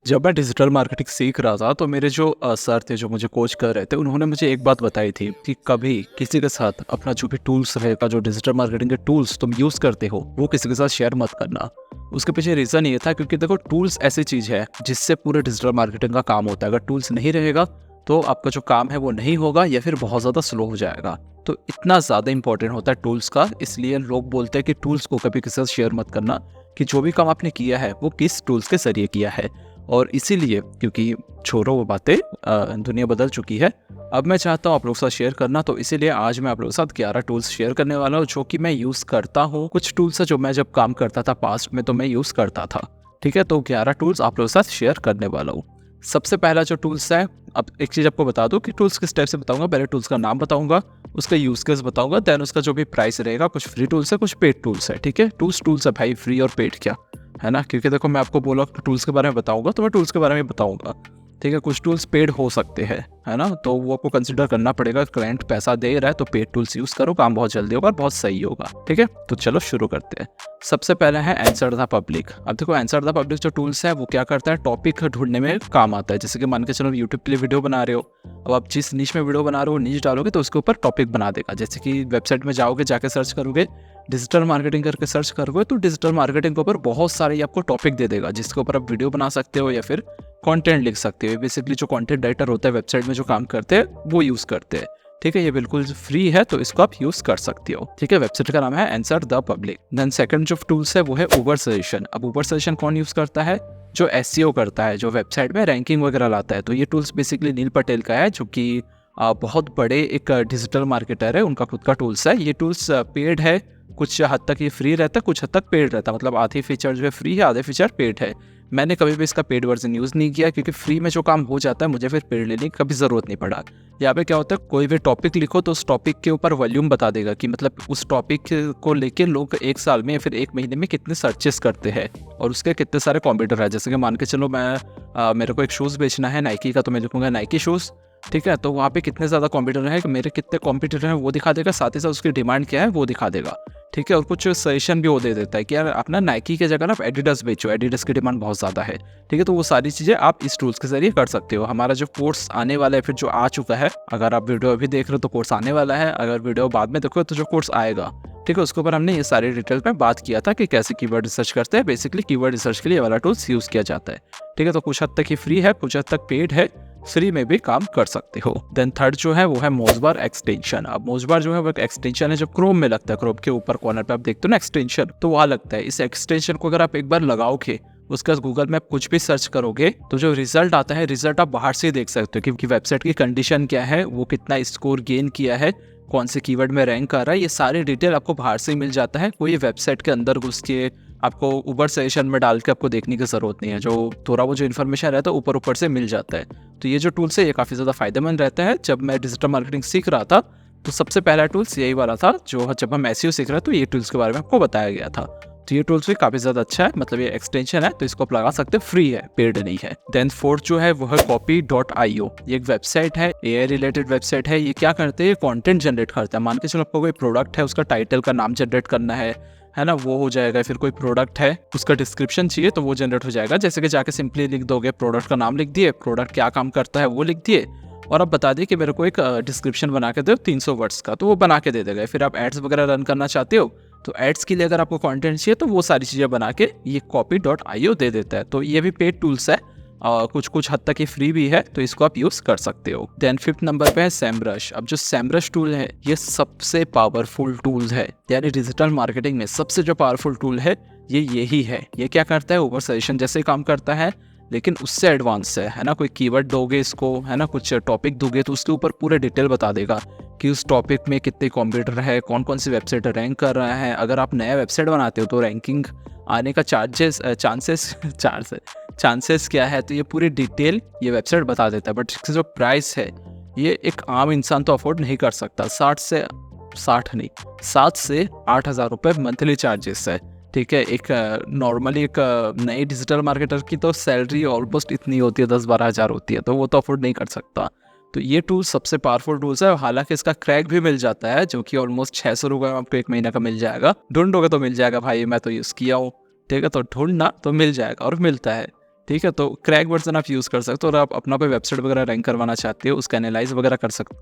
जब मैं digital marketing सीख रहा था तो मेरे जो सर थे जो मुझे कोच कर रहे थे, उन्होंने मुझे एक बात बताई थी कि कभी किसी के साथ अपना जो भी टूल्स रहेगा, जो डिजिटल मार्केटिंग के टूल्स तुम यूज़ करते हो, वो किसी के साथ शेयर मत करना। उसके पीछे रीज़न ये था क्योंकि देखो, टूल्स ऐसी चीज़ है जिससे पूरे डिजिटल मार्केटिंग का काम होता है। अगर टूल्स नहीं रहेगा तो आपका जो काम है वो नहीं होगा या फिर बहुत ज़्यादा स्लो हो जाएगा। तो इतना ज़्यादा इंपॉर्टेंट होता है टूल्स का, इसलिए लोग बोलते हैं कि टूल्स को कभी किसी के साथ शेयर मत करना, कि जो भी काम आपने किया है वो किस टूल्स के जरिए किया है। और इसीलिए, क्योंकि छोड़ो वो बातें, दुनिया बदल चुकी है। अब मैं चाहता हूँ आप लोगों के साथ शेयर करना, तो इसीलिए आज मैं आप लोगों के साथ 11 टूल्स शेयर करने वाला हूँ जो कि मैं यूज़ करता हूँ। कुछ टूल्स है जो मैं जब काम करता था पास्ट में तो मैं यूज़ करता था। ठीक है, तो 11 टूल्स आप लोगों के साथ शेयर करने वाला हूँ। सबसे पहला जो टूल्स है, अब एक चीज़ आपको बता दूँ कि टूल्स किस टाइप से बताऊँगा। पहले टूल्स का नाम बताऊँगा, उसका यूज़ केस बताऊँगा, देन उसका जो भी प्राइस रहेगा। कुछ फ्री टूल्स है, कुछ पेड टूल्स है। ठीक है, टूल्स है भाई, फ्री और पेड क्या है ना, क्योंकि देखो मैं आपको बोला टूल्स के बारे में बताऊंगा तो मैं टूल्स के बारे में बताऊंगा। ठीक है, कुछ टूल्स पेड हो सकते हैं, है ना, तो वो आपको कंसिडर करना पड़ेगा। क्लाइंट पैसा दे रहा है तो पेड टूल्स यूज करो, काम बहुत जल्दी होगा और बहुत सही होगा। ठीक है, तो चलो शुरू करते हैं। सबसे पहला है आंसर द पब्लिक। अब देखो, आंसर द पब्लिक जो टूल्स है वो क्या करता है, टॉपिक ढूंढने में काम आता है। जैसे कि मान के चलो यूट्यूब के लिए वीडियो बना रहे हो, अब आप जिस नीच में वीडियो बना रहे हो नीच डालोगे तो उसके ऊपर टॉपिक बना देगा। जैसे कि वेबसाइट में जाओगे, जाके सर्च करोगे, डिजिटल मार्केटिंग करके सर्च करोगे तो डिजिटल मार्केटिंग के ऊपर बहुत सारे आपको टॉपिक दे देगा, जिसके ऊपर आप वीडियो बना सकते हो या फिर कंटेंट लिख सकते हो। बेसिकली जो कंटेंट राइटर होता है वेबसाइट में जो काम करते हैं वो यूज़ करते हैं। ठीक है, ये बिल्कुल फ्री है तो इसको आप यूज़ कर सकते हो। ठीक है, वेबसाइट का नाम है answer the public. Then second जो टूल्स है वो है उबर सजेशन। अब उबर सजेशन कौन यूज़ करता है, जो एसईओ करता है, जो वेबसाइट में रैंकिंग वगैरह लाता है। तो ये टूल्स बेसिकली नील पटेल का है, जो कि बहुत बड़े एक डिजिटल मार्केटर है, उनका खुद का टूल्स है। ये टूल्स पेड है, कुछ हद तक ये फ्री रहता है, कुछ हद तक पेड रहता है। मतलब आधे फीचर जो है फ्री है, आधे फीचर पेड है। मैंने कभी भी इसका पेड वर्जन यूज़ नहीं किया क्योंकि फ्री में जो काम हो जाता है मुझे फिर पेड लेने की कभी ज़रूरत नहीं पड़ा। यहाँ पे क्या होता है, कोई भी टॉपिक लिखो तो उस टॉपिक के ऊपर वॉल्यूम बता देगा कि मतलब उस टॉपिक को लेके लोग एक साल में या फिर एक महीने में कितने सर्चेस करते हैं और उसके कितने सारे कॉम्पिटिटर है। जैसे कि मान के चलो मैं मेरे को एक शूज़ बेचना है नाइकी का, तो मैं लिखूंगा नाइकी शूज़। ठीक है, तो वहाँ पे कितने ज़्यादा कॉम्पिटिटर है, मेरे कितने कॉम्पिटिटर हैं वो दिखा देगा, साथ ही साथ उसकी डिमांड क्या है वो दिखा देगा। ठीक है, और कुछ सजेशन भी वो दे देता है कि यार अपना नाइकी के जगह ना आप एडिडास बेचो, एडिडास की डिमांड बहुत ज़्यादा है। ठीक है, तो वो सारी चीज़ें आप इस टूल्स के जरिए कर सकते हो। हमारा जो कोर्स आने वाला है, फिर जो आ चुका है, अगर आप वीडियो अभी देख रहे हो तो कोर्स आने वाला है, अगर वीडियो बाद में देखो तो जो कोर्स आएगा, ठीक है, उसके ऊपर हमने ये सारी डिटेल में बात किया था कि कैसे कीवर्ड रिसर्च करते हैं। बेसिकली कीवर्ड रिसर्च के लिए वाला टूल्स यूज़ किया जाता है। ठीक है, तो कुछ हद तक ये फ्री है, कुछ हद तक पेड है, फ्री में भी काम कर सकते हो। देन थर्ड जो है वो है मोजबार एक्सटेंशन। अब मोजबार जो है वो एक एक्सटेंशन है जो क्रोम में लगता है। क्रोम के ऊपर कॉर्नर पे आप देखते हो ना एक्सटेंशन, तो वहाँ लगता है। इस एक्सटेंशन को अगर आप एक बार लगाओगे, उसके बाद गूगल में आप कुछ भी सर्च करोगे तो जो रिजल्ट आता है, रिजल्ट आप बाहर से ही देख सकते हो कि वेबसाइट की कंडीशन क्या है, वो कितना स्कोर गेन किया है, कौन से कीवर्ड में रैंक कर रहा है। ये सारी डिटेल आपको बाहर से ही मिल जाता है। कोई वेबसाइट के अंदर घुस के आपको उबर सजेशन में डाल के आपको देखने की ज़रूरत नहीं है। जो थोड़ा वो जो इन्फॉर्मेशन रहता है ऊपर से मिल जाता है। तो ये जो टूल्स है ये काफ़ी ज़्यादा फायदेमंद रहता है। जब मैं डिजिटल मार्केटिंग सीख रहा था तो सबसे पहला टूल्स यही वाला था, जो जब हम एसईओ सीख रहे थे तो ये टूल्स के बारे में आपको बताया गया था। तो ये टूल्स भी काफ़ी ज़्यादा अच्छा है, मतलब ये एक्सटेंशन है तो इसको आप लगा सकते हैं, फ्री है, पेड नहीं है। देन फोर्थ जो है वो है copy.io। ये एक वेबसाइट है, एआई रिलेटेड वेबसाइट है। ये क्या करते हैं, कंटेंट जनरेट करता है। मान के चलो आपको कोई प्रोडक्ट है, उसका टाइटल का नाम जनरेट करना है ना, वो हो जाएगा। फिर कोई प्रोडक्ट है, उसका डिस्क्रिप्शन चाहिए तो वो जनरेट हो जाएगा। जैसे कि जाके सिंपली लिख दोगे, प्रोडक्ट का नाम लिख दिए, प्रोडक्ट क्या काम करता है वो लिख दिए, और अब बता दिए कि मेरे को एक डिस्क्रिप्शन बना के दो 300 वर्ड्स का, तो वो बना के दे देगा। फिर आप एड्स वगैरह रन करना चाहते हो तो एड्स के लिए अगर आपको कंटेंट चाहिए तो वो सारी चीज़ें बना के ये copy.io दे देता है। तो ये भी पेड टूल्स है, कुछ हद तक ये फ्री भी है, तो इसको आप यूज़ कर सकते हो। देन फिफ्थ नंबर पे है SEMrush। अब जो SEMrush टूल है ये सबसे पावरफुल टूल है, यानी डिजिटल मार्केटिंग में सबसे जो पावरफुल टूल है ये यही है। ये क्या करता है, ओवर सजेशन जैसे काम करता है लेकिन उससे एडवांस है ना। कोई कीवर्ड दोगे इसको, है ना, कुछ टॉपिक दोगे तो उसके ऊपर पूरे डिटेल बता देगा कि उस टॉपिक में कितने कंप्यूटर है, कौन कौन सी वेबसाइट रैंक कर रहा है। अगर आप नया वेबसाइट बनाते हो तो रैंकिंग आने का चांसेस क्या है, तो ये पूरी डिटेल ये वेबसाइट बता देता है। बट इसकी जो प्राइस है ये एक आम इंसान तो अफोर्ड नहीं कर सकता। 7 से 8 हज़ार रुपये मंथली चार्जेस है। ठीक है, एक नॉर्मली एक नई डिजिटल मार्केटर की तो सैलरी ऑलमोस्ट इतनी होती है, 10-12 हज़ार होती है, तो वो तो अफोर्ड नहीं कर सकता। तो ये टूल सबसे पावरफुल टूल्स है। हालांकि इसका क्रैक भी मिल जाता है जो कि ऑलमोस्ट 600 रुपये में आपको एक महीना का मिल जाएगा। ढूंढोगे तो मिल जाएगा भाई, मैं तो यूज़ किया हूँ। ठीक है, तो ढूंढना तो मिल जाएगा और मिलता है। ठीक है। तो क्रैक वर्जन आप यूज़ कर सकते हो, और आप अपना कोई वेबसाइट वगैरह रैंक करवाना चाहते हो, उसका एनालाइज वगैरह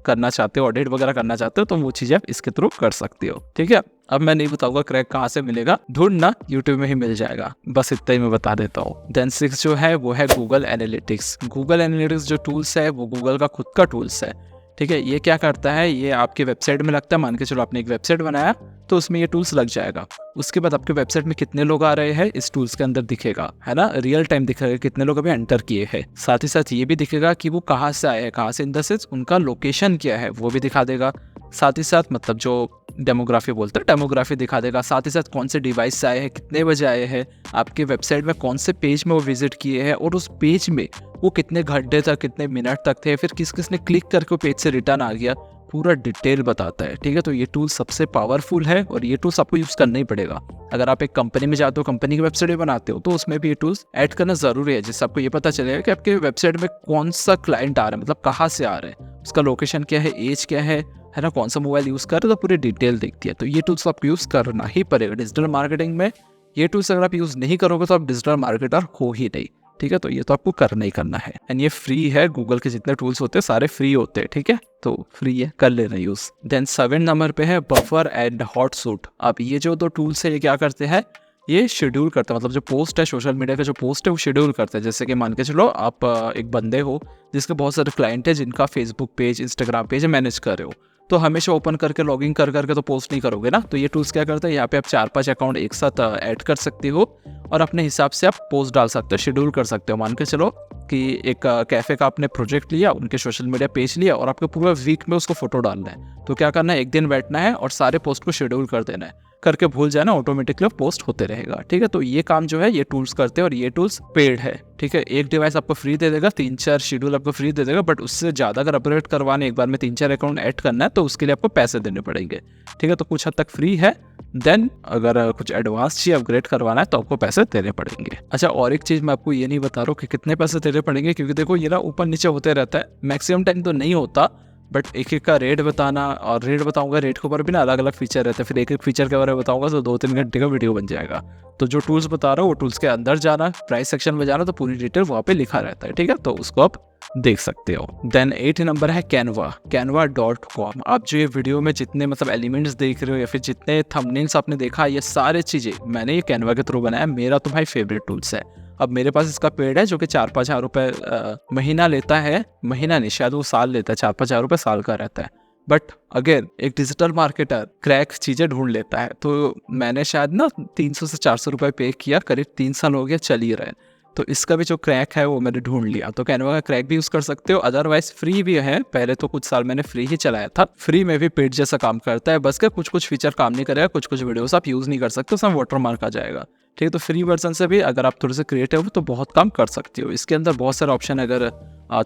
करना चाहते हो, ऑडिट वगैरह करना चाहते हो, तो वो चीज़ें आप इसके थ्रू कर सकते हो। ठीक है, अब मैं नहीं बताऊंगा क्रैक कहाँ से मिलेगा, ढूंढना यूट्यूब में ही मिल जाएगा, बस इतना ही मैं बता देता हूँ। देन 6 जो है वो है गूगल एनालिटिक्स। गूगल एनालिटिक्स जो टूल्स है वो गूगल का खुद का टूल्स है। ठीक है, ये क्या करता है, ये आपके वेबसाइट में लगता है। मान के चलो आपने एक वेबसाइट बनाया तो उसमें ये टूल्स लग जाएगा। उसके बाद आपके वेबसाइट में कितने लोग आ रहे हैं इस टूल्स के अंदर दिखेगा, है ना, रियल टाइम दिखेगा कितने लोग अभी एंटर किए हैं। साथ ही साथ ये भी दिखेगा कि वो कहाँ से आए हैं, कहाँ से, इन द सेंस उनका लोकेशन क्या है वो भी दिखा देगा। साथ ही साथ मतलब जो डेमोग्राफी बोलते हैं, डेमोग्राफी दिखा देगा। साथ ही साथ कौन से डिवाइस से आए हैं, कितने बजे आए हैं, आपके वेबसाइट में कौन से पेज में वो विजिट किए हैं, और उस पेज में वो कितने घंटे तक, कितने मिनट तक थे, फिर किस किसने क्लिक करके वो पेज से रिटर्न आ गया, पूरा डिटेल बताता है। ठीक है, तो ये टूल सबसे पावरफुल है और ये टूल्स आपको यूज़ करना ही पड़ेगा। अगर आप एक कंपनी में जाते हो, कंपनी की वेबसाइट बनाते हो, तो उसमें भी ये टूल्स ऐड करना ज़रूरी है, जिससे आपको ये पता चलेगा कि आपके वेबसाइट में कौन सा क्लाइंट आ रहा है, मतलब कहाँ से आ रहा है, उसका लोकेशन क्या है, एज क्या है ना, कौन सा मोबाइल यूज़ कर रहे हो, तो पूरी डिटेल दिखती है। तो ये टूल्स आपको यूज़ करना ही पड़ेगा डिजिटल मार्केटिंग में। ये टूल्स अगर आप यूज़ नहीं करोगे तो आप डिजिटल मार्केटर हो ही नहीं। ठीक है, तो ये तो आपको करना ही करना है, एंड ये फ्री है। गूगल के जितने टूल्स होते हैं सारे फ्री होते हैं। ठीक है, तो फ्री है, कर लेना यूज़। देन 7 नंबर पे है बफर एंड हॉटसूट। अब ये जो दो टूल्स है ये क्या करते हैं, ये शेड्यूल करता है, मतलब जो पोस्ट है सोशल मीडिया का, जो पोस्ट है वो शेड्यूल करता है। जैसे कि मान के चलो आप एक बंदे हो जिसके बहुत सारे क्लाइंट है, जिनका Facebook page, Instagram page manage कर रहे हो, तो हमेशा ओपन करके लॉगिन कर करके तो पोस्ट नहीं करोगे ना। तो ये टूल्स क्या करता है, यहाँ पे आप 4-5 अकाउंट एक साथ ऐड कर सकते हो और अपने हिसाब से आप पोस्ट डाल सकते हो, शेड्यूल कर सकते हो। मान के चलो कि एक कैफ़े का आपने प्रोजेक्ट लिया, उनके सोशल मीडिया पेज लिया, और आपको पूरा वीक में उसको फोटो डालना है, तो क्या करना है, एक दिन बैठना है और सारे पोस्ट को शेड्यूल कर देना है, करके भूल जाए ना, ऑटोमेटिकली पोस्ट होते रहेगा। ठीक है, तो ये काम जो है ये टूल्स करते हैं और ये टूल्स पेड है। ठीक है, एक डिवाइस आपको फ्री दे देगा, 3-4 शेड्यूल आपको फ्री दे देगा, बट उससे ज़्यादा अगर अपग्रेड करवाने, एक बार में 3-4 अकाउंट ऐड करना है, तो उसके लिए आपको पैसे देने पड़ेंगे। ठीक है, तो कुछ हद तक फ्री है। देन अगर कुछ एडवांस चाहिए, अपग्रेड करवाना है, तो आपको पैसे देने पड़ेंगे। अच्छा, और एक चीज़ मैं आपको ये नहीं बता रहा हूँ कि कितने पैसे देने पड़ेंगे, क्योंकि देखो ये ना ऊपर नीचे होते रहता है, मैक्सिमम टाइम तो नहीं होता, बट एक एक का रेट बताना, और रेट बताऊंगा, रेट के ऊपर भी ना अलग अलग फीचर रहते हैं, फिर एक एक फीचर के बारे में बताऊंगा तो 2-3 घंटे का वीडियो बन जाएगा। तो जो टूल्स बता रहा हूँ वो टूल्स के अंदर जाना, प्राइस सेक्शन में जाना, तो पूरी डिटेल वहाँ पे लिखा रहता है। ठीक है, तो उसको आप देख सकते हो। देन 8 नंबर है कैनवा, canva.com। आप जो ये वीडियो में जितने मतलब एलिमेंट्स देख रहे हो या फिर जितने थंबनेल्स आपने देखा, ये सारे चीज़ें मैंने ये कैनवा के थ्रू बनाया। मेरा तो भाई फेवरेट टूल्स है। अब मेरे पास इसका पेड है जो कि 4-5 हज़ार रुपये महीना लेता है, महीना नहीं शायद वो साल लेता है, 4-5 हज़ार रुपये साल का रहता है। बट अगर एक डिजिटल मार्केटर क्रैक चीज़ें ढूंढ लेता है, तो मैंने शायद ना 300 से 400 रुपये पे किया, करीब 3 साल हो गया, चल ही रहे। तो इसका भी जो क्रैक है वो मैंने ढूंढ लिया। तो कैनवा का क्रैक भी यूज़ कर सकते हो, अदरवाइज फ्री भी है। पहले तो कुछ साल मैंने फ्री ही चलाया था, फ्री में भी पेड जैसा काम करता है, बस क्या कुछ कुछ फीचर काम नहीं करेगा, कुछ कुछ वीडियोस आप यूज़ नहीं कर सकते, उसमें वाटर मार्क आ जाएगा। ठीक है, तो फ्री वर्जन से भी अगर आप थोड़े से क्रिएटिव हो तो बहुत काम कर सकते हो। इसके अंदर बहुत सारे ऑप्शन है, अगर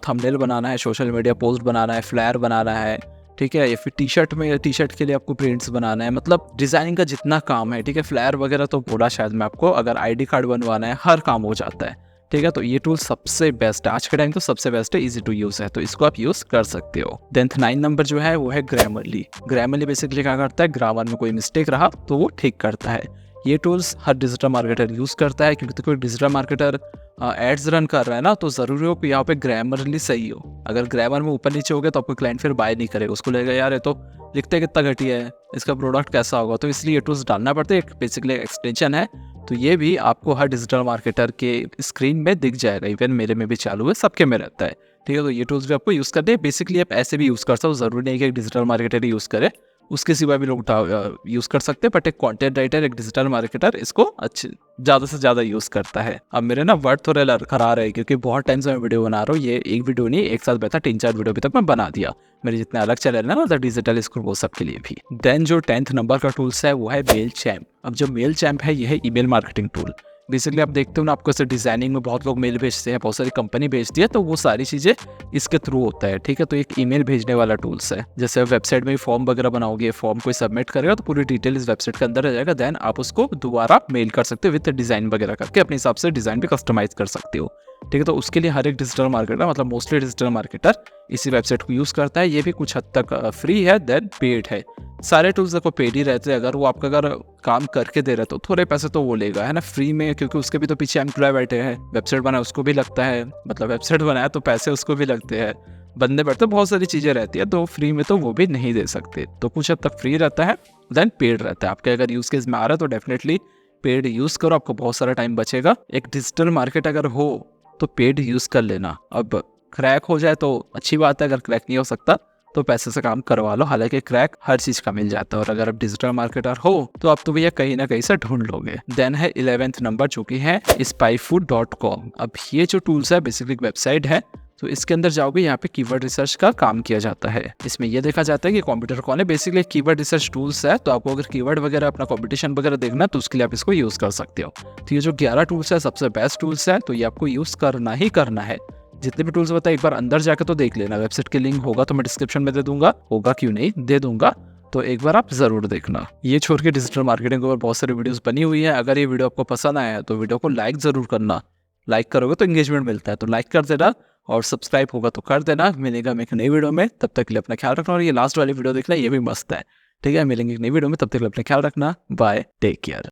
थंबनेल बनाना है, सोशल मीडिया पोस्ट बनाना है, फ्लायर बनाना है, ठीक है, या फिर टी शर्ट के लिए आपको प्रिंट्स बनाना है, मतलब डिज़ाइनिंग का जितना काम है, ठीक है, फ्लायर वगैरह तो बोला शायद मैं आपको, अगर आईडी कार्ड बनवाना है, हर काम हो जाता है। ठीक है, तो ये टूल सबसे बेस्ट है आज के टाइम, तो सबसे बेस्ट है, इजी टू यूज़ है, तो इसको आप यूज़ कर सकते हो। देन 9 नंबर जो है वो है ग्रामरली। ग्रामरली बेसिकली क्या करता है, ग्रामर में कोई मिस्टेक रहा तो वो ठीक करता है। ये टूल्स हर डिजिटल मार्केटर यूज़ करता है, क्योंकि तो कोई डिजिटल मार्केटर एड्स रन कर रहा है ना, तो ज़रूरी हो कि यहाँ पे ग्रामरली सही हो। अगर ग्रामर में ऊपर नीचे हो गया तो आपको क्लाइंट फिर बाय नहीं करेगा, उसको लगेगा यार ये तो लिखते कितना घटिया है, इसका प्रोडक्ट कैसा होगा, तो इसलिए ये टूल्स डालना पड़ता है। एक बेसिकली एक्सटेंशन है, तो ये भी आपको हर डिजिटल मार्केटर के स्क्रीन में दिख जाएगा, इवन मेरे में भी चालू है, सबके में रहता है। ठीक है, तो ये टूल्स भी आपको यूज़ करते हैं। बेसिकली आप ऐसे भी यूज़ कर सकते हो, ज़रूरी नहीं कि एक डिजिटल मार्केटर ही यूज़ करे, उसके सिवा भी लोग यूज़ कर सकते हैं, बट एक कंटेंट राइटर, एक डिजिटल मार्केटर इसको अच्छे ज़्यादा से ज़्यादा यूज़ करता है। अब मेरे ना वर्ड थोड़े लड़खड़ा रहे, क्योंकि बहुत टाइम से मैं वीडियो बना रहा हूँ, ये एक वीडियो नहीं, एक साथ बैठा 3-4 वीडियो अभी तक मैं बना दिया, मेरे जितने अलग चैनल है ना, मतलब डिजिटल स्कूल, वो सब के लिए भी। देन जो 10th नंबर का टूल्स है वो है मेल चैम्प। अब जो मेल चैम्प है ये है ईमेल मार्केटिंग टूल। बेसिकली आप देखते हो ना, आपको ऐसे डिजाइनिंग में बहुत लोग मेल भेजते हैं, बहुत सारी कंपनी भेजती है, तो वो सारी चीज़ें इसके थ्रू होता है। ठीक है, तो एक ईमेल भेजने वाला टूल्स है। जैसे वेबसाइट में फॉर्म वगैरह बनाओगे, फॉर्म कोई सबमिट करेगा तो पूरी डिटेल इस वेबसाइट के अंदर आ जाएगा। देन आप उसको दोबारा मेल कर सकते हो विद डिज़ाइन वगैरह करके, अपने हिसाब से डिज़ाइन भी कस्टमाइज कर सकते हो। ठीक है, तो उसके लिए हर एक डिजिटल मार्केटर, मतलब मोस्टली डिजिटल मार्केटर इसी वेबसाइट को यूज़ करता है। ये भी कुछ हद तक फ्री है, देन पेड है। सारे टूल्स देखो पेड ही रहते हैं। अगर वो आपका अगर काम करके दे रहे तो थोड़े पैसे तो वो लेगा, है ना, फ्री में, क्योंकि उसके भी तो पीछे एम्प्लॉय बैठे हैं। वेबसाइट बनाया उसको भी लगता है, मतलब वेबसाइट बनाया तो पैसे उसको भी लगते हैं, बंदे बैठते, बहुत सारी चीजें रहती है, तो फ्री में तो वो भी नहीं दे सकते। तो कुछ हद तक फ्री रहता है, देन पेड रहता है। आपके अगर यूज केस में आ रहा है तो डेफिनेटली पेड यूज करो, आपको बहुत सारा टाइम बचेगा। एक डिजिटल मार्केट अगर हो तो पेड यूज कर लेना। अब क्रैक हो जाए तो अच्छी बात है, अगर क्रैक नहीं हो सकता तो पैसे से काम करवा लो, हालांकि क्रैक हर चीज का मिल जाता है। और अगर आप डिजिटल मार्केटर हो तो आप तो भैया कहीं ना कहीं से ढूंढ लोगे। देन है 11th नंबर, जो कि है spyfood.com। अब ये जो टूल्स है बेसिकली एक वेबसाइट है, तो इसके अंदर जाओगे, यहाँ पे कीवर्ड रिसर्च का काम किया जाता है। इसमें ये देखा जाता है कि कंप्यूटर कौन है, बेसिकली कीवर्ड रिसर्च टूल्स है। तो आपको अगर कीवर्ड वगैरह अपना कंपटीशन वगैरह देखना तो उसके लिए आप इसको यूज कर सकते हो। तो ये जो 11 टूल्स है सबसे बेस्ट टूल्स है, तो ये आपको यूज करना ही करना है। जितने भी टूल्स बताए एक बार अंदर जाकर तो देख लेना। वेबसाइट के लिंक होगा तो मैं डिस्क्रिप्शन में दे दूंगा, होगा क्यों नहीं, दे दूंगा, तो एक बार आप जरूर देखना। ये छोड़ के डिजिटल मार्केटिंग के ऊपर बहुत सारी वीडियोस बनी हुई है। अगर ये वीडियो आपको पसंद आया है तो वीडियो को लाइक जरूर करना। लाइक करोगे तो एंगेजमेंट मिलता है, तो लाइक कर देना, और सब्सक्राइब होगा तो कर देना। मिलेगा मैं एक नई वीडियो में, तब तक के लिए अपना ख्याल रखना। और ये लास्ट वाली वीडियो देखना, ये भी मस्त है, ठीक है। मिलेंगे एक नई वीडियो में, तब तक के लिए अपना ख्याल रखना। Bye, take care.